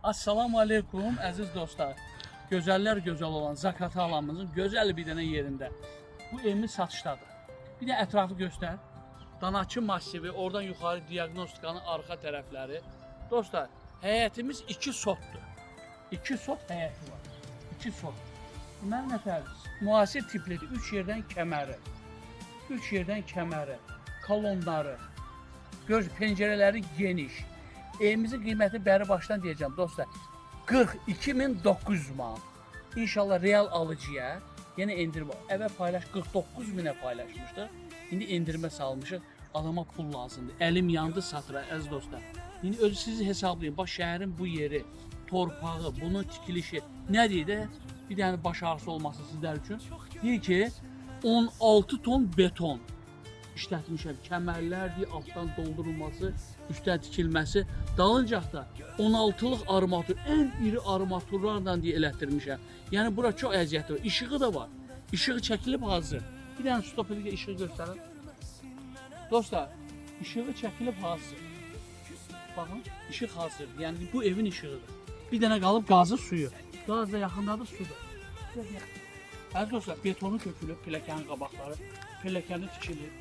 Assalamu aleykum əziz dostlar. Gözəllər gözəl olan Zakatı alanımızın gözəl bir dənə yerində. Bu evimiz satışdadır. Bir də ətrafı göstər. Danakı massivi, oradan yuxarı diaqnostikanın arxa tərəfləri. Dostlar, həyətimiz 2 sotdur. 2 sot həyəti var. 2 sot. Bunlar nətərdir? Müasir tiplidir. 3 yerdən kəməri. 3 yerdən kəməri. Kolonları. Göz pəncərələri geniş. Evimizin qiyməti bəri başdan deyəcəm dostlar. 42.900 manat. İnşallah real alıcıya yenə endirmə. Əvvəl paylaş 49.000-ə paylaşmışdıq. İndi endirmə salmışıq. Adama pul lazımdır. Əlim yandı satıra əziz dostlar. İndi özü sizi hesablayın. Bax şəhərin bu yeri, torpağı, bunun tikilişi nə deyir də? Bir dənə baş ağrısı olması sizlər üçün. Deyir ki 16 ton beton işlətmişəm. Kəmərlərdir, altdan doldurulması, üstdən tikilməsi. Dalıncaq da 16-lıq armatur, ən iri armaturlarla deyə elətdirmişəm. Yəni bura çox əziyyəti var. İşığı da var. İşığı çəkilib hazır. Bir dənə stop edək, işığı göstərin. Dostlar, işığı çəkilib hazır. Baxın, işıq hazır. Yəni bu evin işığıdır. Bir dənə qalıb qazı suyu. Qaz da yaxındadır, sudur. Əziz dostlar, betonu tökülüb, pilləkənin qabaqları, pilləkəni tikilir.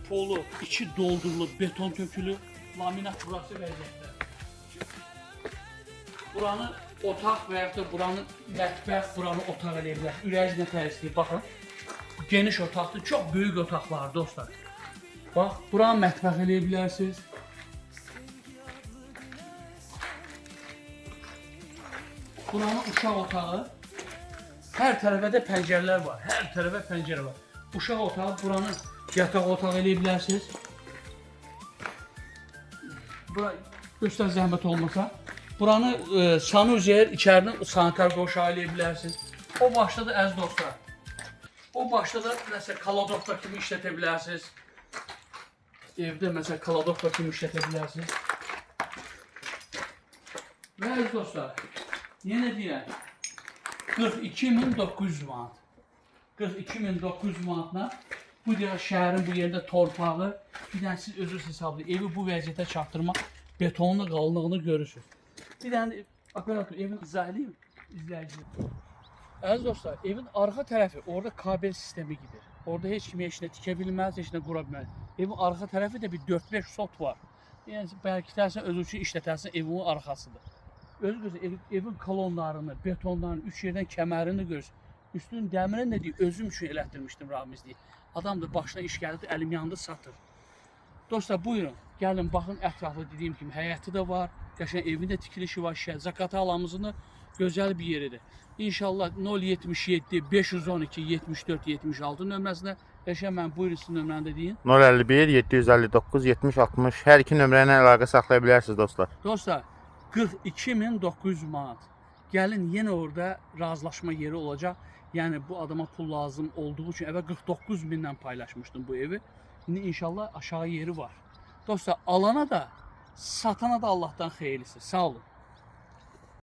Polu içi doldurulub, beton tökülüb, laminat burası vəziyyətdə. Buranı otaq və yaxud da buranı mətbəx, buranı otaq eləyə bilər. Ürəyiz nə tərəfləyir, baxın. Geniş otaqdır, çox böyük otaqlar dostlar. Bax, buranı mətbəx eləyə bilərsiniz. Buranın uşaq otağı. Hər tərəfə də pəncərələr var. Hər tərəfə pəncərə var. Uşaq otağı, buranı yataq otağı eləyə bilərsiniz. Bura göstər zəhmət olmasa. Buranı sanuzer, içərinin sanitar qoşağı eləyə bilərsiniz. O başda da əziz dostlar. O başda da məsələn kaladokta kimi işlətə bilərsiniz. Evdə məsələn kaladokta kimi işlətə bilərsiniz. Və əziz dostlar, yenə deyirəm, 42.900 manat. 42.900 manatla bu deyək şəhərin bu yerində torpağı, bir dənə siz özünüz hesablayın, evi bu vəziyyətə çatdırmaq, betonun qalınlığını görürsünüz. Bir dənə operator evin izah edeyim, izləyicidir. Əziz dostlar, evin arxa tərəfi, orada kabel sistemi gedir. Orada heç kimi heç nə tikə bilməz, heç nə qura bilməz. Evin arxa tərəfi də bir 4-5 sot var. Yəni bəlkə tərsən özü üçün işlətərsən evin arxasıdır. Özü gözü evin kolonlarını, betonlarını, 3 yerdən kəmərini görürsün. Üstünün dəmirini də deyir, özüm üçün elətdirmişdim Ramiz deyir. Adam da başına iş gəldi, əlim yandı satır. Dostlar buyurun, gəlin baxın ətrafı dediyim kimi həyəti də var. Qəşəng evin də tikilişi var, Zakatı alanımızın da gözəl bir yeridir. İnşallah 077 512 74 76 nömrəsinə qəşəng mən buyurun sizin nömrəni də deyin. 051 759 70 60 hər iki nömrə ilə əlaqə saxlaya bilərsiniz dostlar. Dostlar 42.900 manat. Gəlin yenə orada razılaşma yeri olacaq. Yəni bu adama pul lazım olduğu üçün əvvəl 49.000-lə paylaşmışdım bu evi. İndi inşallah aşağı yeri var. Dostlar alana da satana da Allahdan xeyirlisi. Sağ olun.